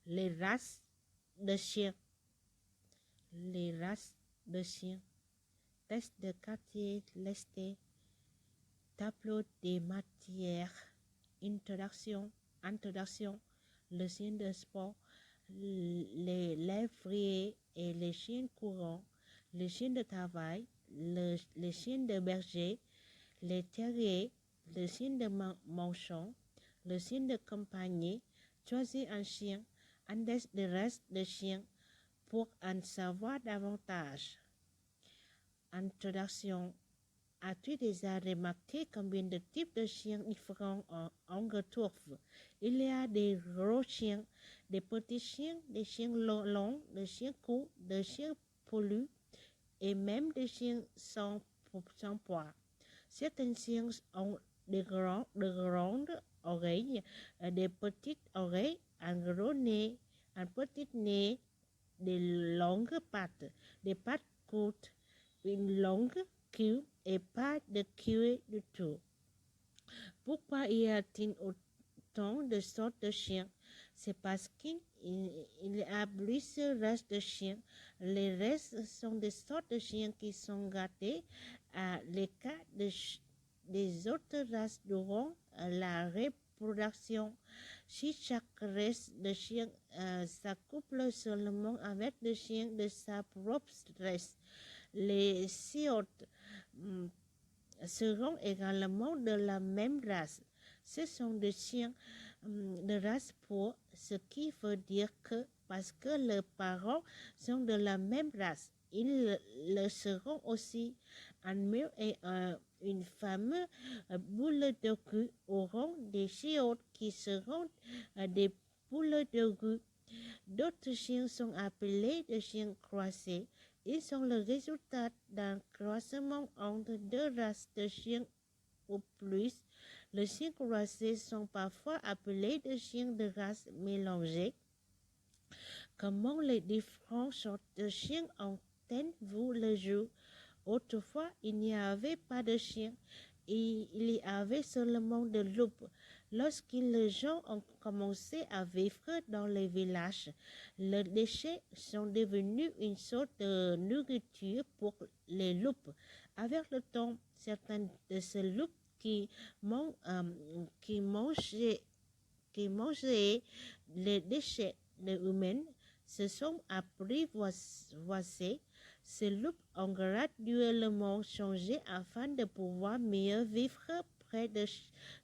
Les races de chiens. Les races de chiens. Test de quartier lesté. Tableau des matières. Introduction. Le chien de sport. Les lévriers et les chiens courants. Les chiens de travail. Les chiens de berger. Les terriers. Le chien de manchon. Le chien de compagnie. Choisir un chien. Index de race de chiens pour en savoir davantage. Introduction. As-tu déjà remarqué combien de types de chiens différents on retrouve? Il y a des gros chiens, des petits chiens, des chiens longs, des chiens courts, des chiens poilus et même des chiens sans poids. Certains chiens ont de grandes oreilles, des petites oreilles, un gros nez, un petit nez, des longues pattes, des pattes courtes, une longue queue et pas de queue du tout. Pourquoi y a-t-il autant de sortes de chiens? C'est parce qu'il y a plusieurs races de chiens. Les races sont des sortes de chiens qui sont gardés à l'écart des autres races durant la reproduction. Si chaque race de chien s'accouple seulement avec des chiens de sa propre race, les siotes seront également de la même race. Ce sont des chiens de race pure, ce qui veut dire que parce que leurs parents sont de la même race, ils le seront aussi. Un mâle et une femme boule de cul auront des chiots qui seront des poules de rue. D'autres chiens sont appelés des chiens croisés. Ils sont le résultat d'un croisement entre deux races de chiens ou plus. Les chiens croisés sont parfois appelés des chiens de race mélangée. Comment les différentes sortes de chiens ont-elles vu le jour? Autrefois, il n'y avait pas de chiens. Il y avait seulement des loups. Lorsque les gens ont commencé à vivre dans les villages, les déchets sont devenus une sorte de nourriture pour les loups. Avec le temps, certains de ces loups qui mangeaient les déchets des humains se sont apprivoisés. Ces loups ont graduellement changé afin de pouvoir mieux vivre près des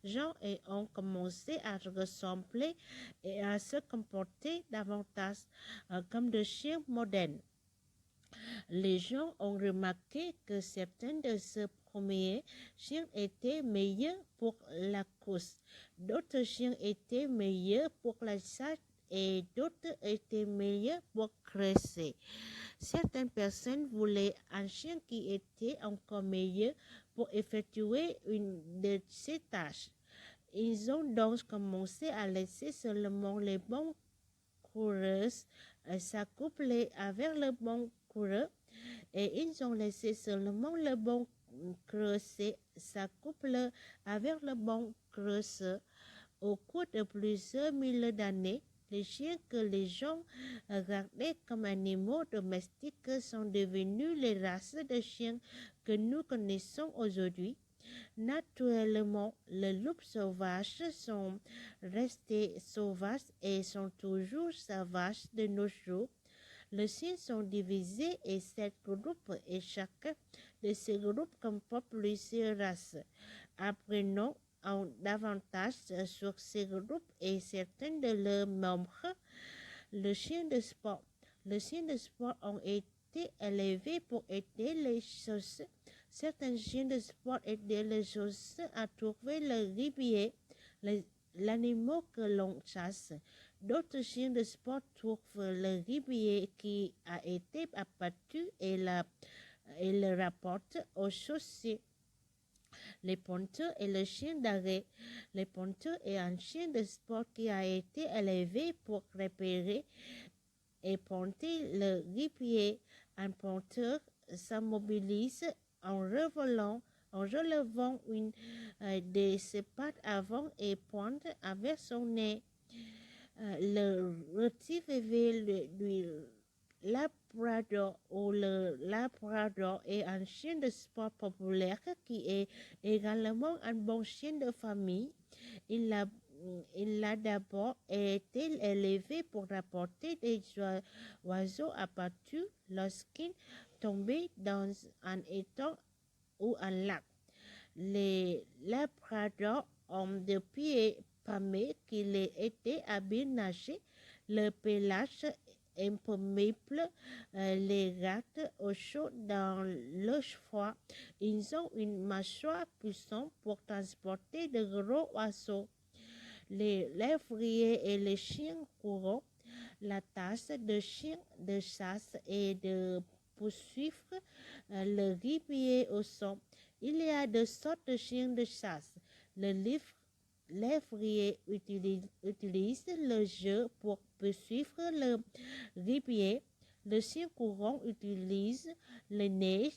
gens et ont commencé à ressembler et à se comporter davantage comme des chiens modernes. Les gens ont remarqué que certains de ces premiers chiens étaient meilleurs pour la course, d'autres chiens étaient meilleurs pour la chasse et d'autres étaient meilleurs pour cresser. Certaines personnes voulaient un chien qui était encore meilleur pour effectuer une de ces tâches. Ils ont donc commencé à laisser seulement les bons coureurs s'accoupler avec le bon coureur et ils ont laissé seulement le bon creuset s'accoupler avec le bon creuseur. Au cours de plusieurs milliers d'années, les chiens que les gens regardaient comme animaux domestiques sont devenus les races de chiens que nous connaissons aujourd'hui. Naturellement, les loups sauvages sont restés sauvages et sont toujours sauvages de nos jours. Les chiens sont divisés en 7 groupes et chacun de ces groupes comporte plusieurs races. Apprenons davantage sur ces groupes et certains de leurs membres. Le chien de sport. Les chiens de sport ont été élevés pour aider les chasseurs. Certains chiens de sport aident les chasseurs à trouver le gibier, l'animal que l'on chasse. D'autres chiens de sport trouvent le gibier qui a été abattu et le rapportent aux chasseurs. Les pointeurs et le chien d'arrêt. Les pointeurs est un chien de sport qui a été élevé pour repérer et pointer le gibier. Un pointeur s'immobilise en relevant une de ses pattes avant et pointe avec son nez. Le retrouver du labrador ou le labrador est un chien de sport populaire qui est également un bon chien de famille. Il a, il a d'abord été élevé pour rapporter des oiseaux abattus lorsqu'il tombait dans un étang ou un lac. Les labradors ont depuis permis qu'il ait été habile nager. Le pelage imperméable les garde au chaud dans le froid. Ils ont une mâchoire puissante pour transporter de gros oiseaux. Les lévriers et les chiens courants, la tâche de chien de chasse et de poursuivre le gibier au son. Il y a deux sortes de chiens de chasse. Le lévrier utilise le jeu pour poursuivre le gibier. Le chien courant utilise le nez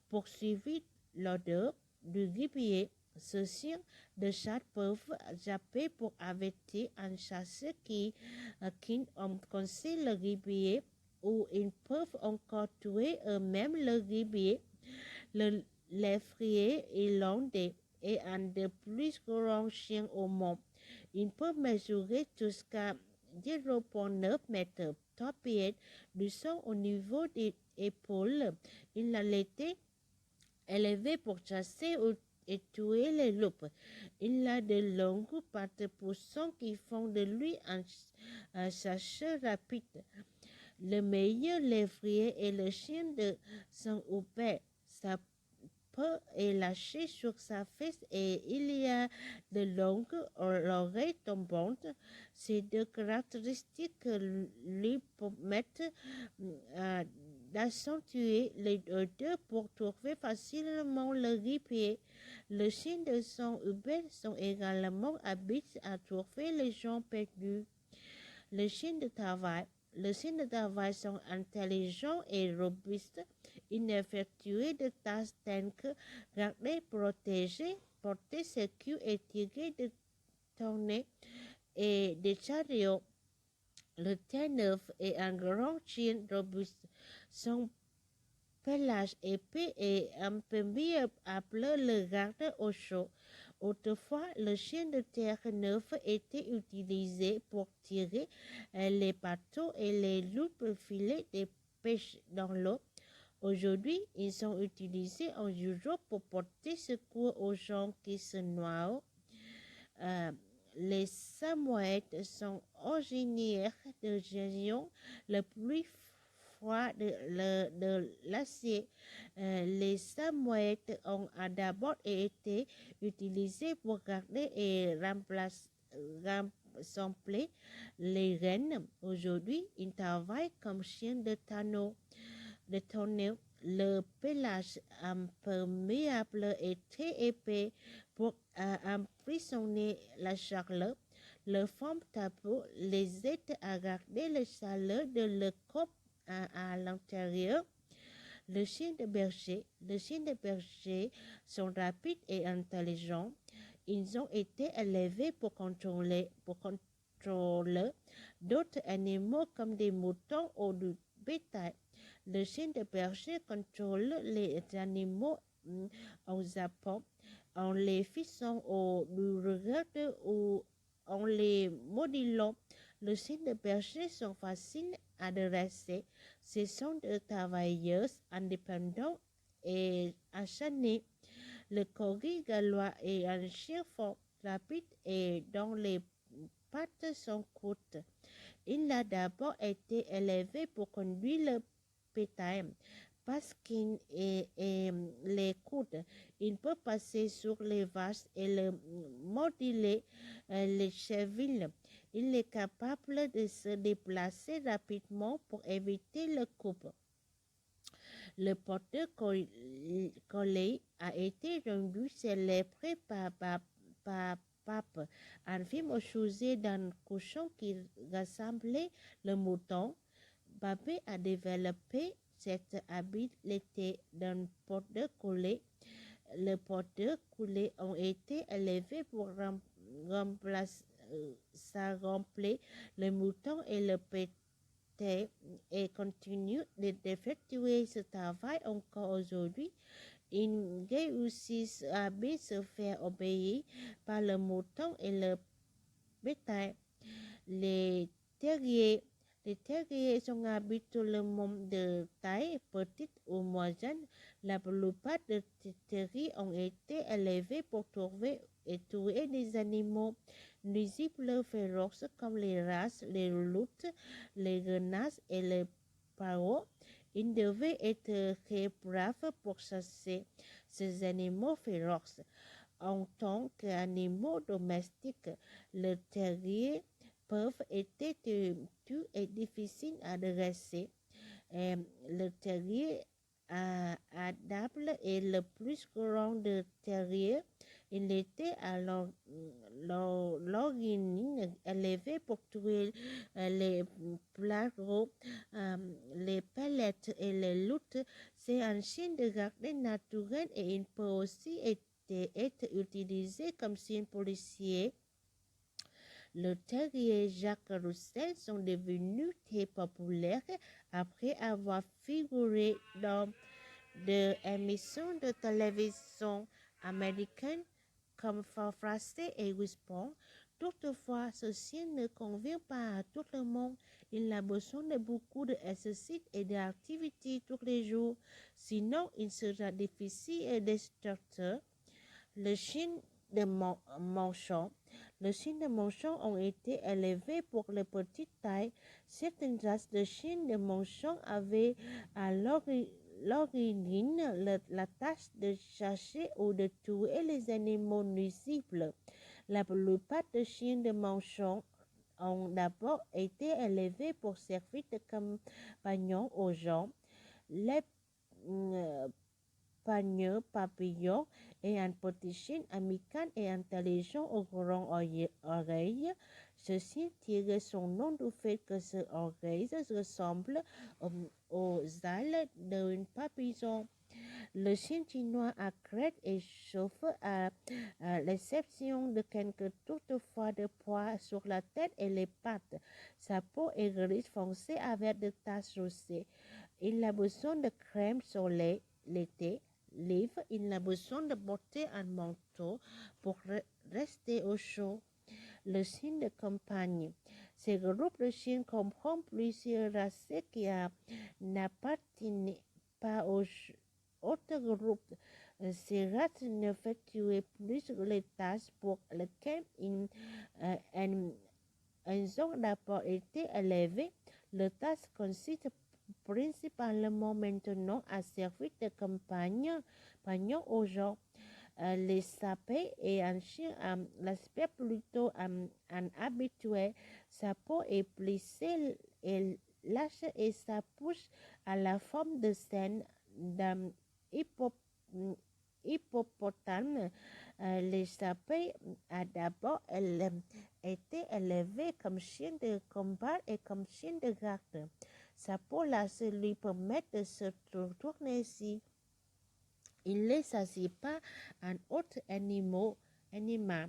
pour suivre l'odeur du gibier. Ces chiens de chasse peuvent japper pour avertir un chasseur qui connaît le gibier ou ils peuvent encore tuer eux-mêmes le gibier. Le lévrier irlandais est un des plus grands chiens au monde. Il peut mesurer jusqu'à 0,9 mètres, 3 pieds du sol au niveau des épaules. Il a été élevé pour chasser et tuer les loups. Il a de longues pattes poussantes qui font de lui un chasseur rapide. Le meilleur lévrier est le chien de Saint-Hubert. Sa peau est lâchée sur sa fesse et il y a de longues oreilles tombantes. Ces deux caractéristiques lui permettent d'accentuer les odeurs pour trouver facilement le gibier. Les chiens de Saint-Hubert sont également habiles à trouver les gens perdus. Les chiens de travail. Les chiens de travail sont intelligents et robustes. Ils n'effectuent de tâches telles que garder, protéger, porter secours et tirer de tourner et des chariots. Le Terre-Neuve est un grand chien robuste. Son pelage épais et imperméable le garde au chaud. Autrefois, le chien de Terre-Neuve était utilisé pour tirer les bateaux et les loupes filets de pêche dans l'eau. Aujourd'hui, ils sont utilisés en Europe pour porter secours aux gens qui se noient. Les Samoyèdes sont originaires de régions le plus froid de l'acier. Les Samoyèdes ont d'abord été utilisés pour garder et rassembler les rennes. Aujourd'hui, ils travaillent comme chiens de tonneau. Le pelage imperméable est très épais pour emprisonner la chaleur. Le forme tabou les aide à garder la chaleur de leur corps à l'intérieur. Les chiens de berger sont rapides et intelligents. Ils ont été élevés pour contrôler d'autres animaux comme des moutons ou du bétail. Le chien de berger contrôle les animaux en zappant, en les fixant au regard ou en les modulant. Les chiens de berger sont faciles à dresser. Ce sont des travailleurs indépendants et acharnés. Le corgi gallois est un chien fort, rapide et dont les pattes sont courtes. Il a d'abord été élevé pour conduire le bétail. Parce qu'il les coudes, il peut passer sur les vaches et moduler les chevilles. Il est capable de se déplacer rapidement pour éviter le coup. Le porteur collé a été rendu célèbre par Pape, un film choisi d'un cochon qui rassemblait le mouton. Pape a développé cette habileté d'un porteur collé. Les porteurs coulés ont été élevés pour ça remplit le mouton et le pété et continue d'effectuer ce travail encore aujourd'hui. Ils réussissent à bien se faire obéir par le mouton et le bétail. Les terriers, les terriers sont habituellement de taille petite ou moyenne. La plupart des terriers ont été élevés pour trouver et tuer des animaux nuisibles féroces comme les races, les loups, les renards et les pavots. Ils devaient être très braves pour chasser ces animaux féroces. En tant qu'animaux domestiques, les terriers peuvent être têtus et difficiles à dresser. Le terrier adaptable est le plus grand des terriers. Il était à l'origine élevé pour tuer les plareaux, les pellets et les loups. C'est un chien de garde naturel et il peut aussi être utilisé comme chien policier. Le terrier Jacques Roussel sont devenus très populaires après avoir figuré dans des émissions de télévision américaines comme Frosty et Wishbone. Toutefois, ce chien ne convient pas à tout le monde. Il a besoin de beaucoup d'exercice et d'activités tous les jours. Sinon, il sera difficile et destructeur. Le chien de manchon. Les chiens de manchon ont été élevés pour les petites tailles. Certaines races de chiens de manchon avaient à l'origine la tâche de chercher ou de tuer les animaux nuisibles. La plupart des chiens de manchon ont d'abord été élevés pour servir de compagnons aux gens. Les pagneux papillon est un petit chien amical et intelligent aux grandes oreilles. Ceci tire son nom du fait que ses oreilles ressemblent aux ailes d'un papillon. Le chien chinois à crête et chauve, à l'exception de quelques toutefois de poils sur la tête et les pattes. Sa peau est grise foncée avec des taches roussées. Il a besoin de crème soleil l'été. Il a besoin de porter un manteau pour rester au chaud. Le chien de campagne. Ce groupe de chiens comprend plusieurs races qui n'appartiennent pas aux autres groupes. Ces races n'effectuent plus les tâches pour lesquelles ils ont d'abord été élevés. Le tâche consiste principalement maintenant à servir de compagnon aux gens. Les sapés et un chien à l'aspect plutôt habituel. Sa peau est plissée et lâche et sa bouche à la forme de scène d'un hippopotame. Les sapés a d'abord été élevés comme chien de combat et comme chien de garde. Sa peau lâche lui permet de se tourner ici. Il ne s'agit pas d'un autre animal.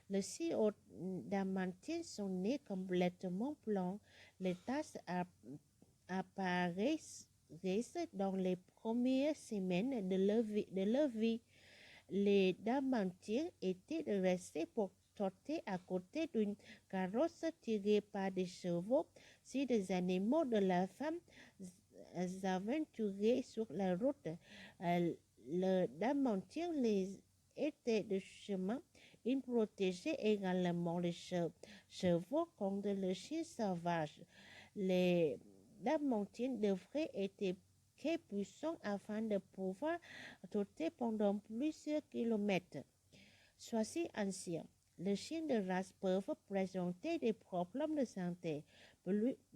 Les chiens d'Amantine sont nés complètement blancs. Les taches apparaissent dans les premières semaines de leur vie. Les Damantines étaient dressés pour trotter à côté d'une carrosse tirée par des chevaux. Si des animaux de la femme s'aventuraient sur la route, le Damantien les était de chemin. Il protégeait également les chevaux contre les chiens sauvages. Les Damantiens devraient être très puissants afin de pouvoir trotter pendant plusieurs kilomètres. Sois-y ancien. Les chiens de race peuvent présenter des problèmes de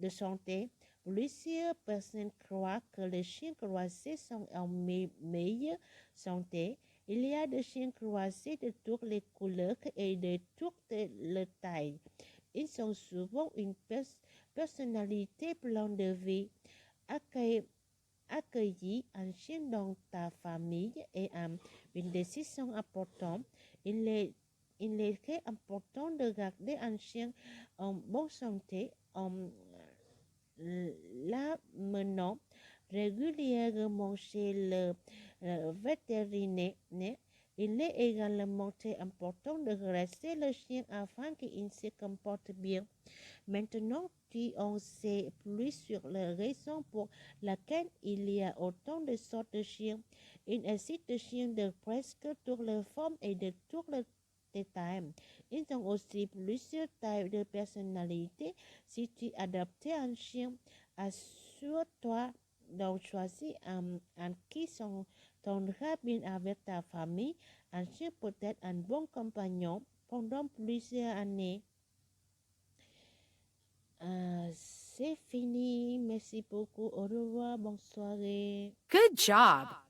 santé. Plusieurs personnes croient que les chiens croisés sont en meilleure santé. Il y a des chiens croisés de toutes les couleurs et de toutes les tailles. Ils ont souvent une personnalité pleine de vie. Accueillir un chien dans ta famille est une décision importante. Il est il est très important de garder un chien en bonne santé en l'amenant régulièrement chez le vétérinaire. Il est également très important de caresser le chien afin qu'il se comporte bien. Maintenant, tu en sais plus sur les raisons pour lesquelles il y a autant de sortes de chiens. Il existe des chiens de presque toutes les formes et de toutes les tailles. Ils ont aussi plusieurs tailles de personnalité. Si tu adoptes un chien, assure-toi d'en choisir un qui s'entendra bien avec ta famille. Un chien peut être un bon compagnon pendant plusieurs années. C'est fini. Merci beaucoup. Au revoir. Bonne soirée. Good job!